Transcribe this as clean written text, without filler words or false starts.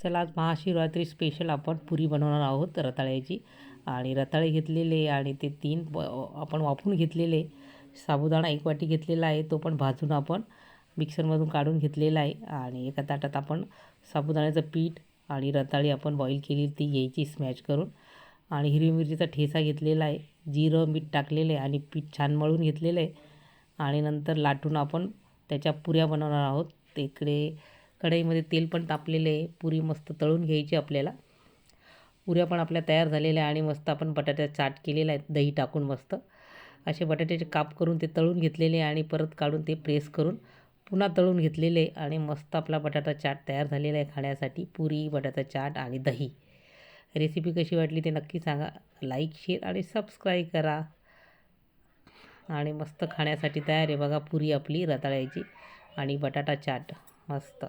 चला आज महाशिवरात्री स्पेशल आपण पुरी बनवणार आहोत रताळ्याची. आणि रताळे घेतलेले आणि ते आपण वाफवून घेतलेले. साबुदाणा 1 वाटी घेतलेला आहे, तो पण भाजून आपण मिक्सरमधून काढून घेतलेला आहे. आणि एका ताटात आपण साबुदाण्याचं पीठ आणि रताळी आपण बॉईल केली ती घ्यायची स्मॅश करून. आणि हिरवी मिरचीचा ठेचा घेतलेला आहे, जिरं मीठ टाकलेलं आहे आणि पीठ छान मळून घेतलेलं आहे. आणि नंतर लाटून आपण त्याच्या पुऱ्या बनवणार आहोत. इकडे कढईमध्ये तेल पण तापलेले आहे, पुरी मस्त तळून घ्यायची आपल्याला. पुऱ्या पण आपल्या तयार झालेल्या आहे आणि मस्त आपण बटाट्याचा चाट केलेला आहे दही टाकून. मस्त असे बटाट्याचे काप करून ते तळून घेतलेले आणि परत काढून ते प्रेस करून पुन्हा तळून घेतलेले आणि मस्त आपला बटाटा चाट तयार झालेला आहे खाण्यासाठी. पुरी, बटाटा चाट आणि दही. रेसिपी कशी वाटली ते नक्की सांगा. लाईक, शेअर आणि सबस्क्राईब करा. आणि मस्त खाण्यासाठी तयार आहे बघा पुरी आपली रताळ्याची आणि बटाटा चाट मस्त.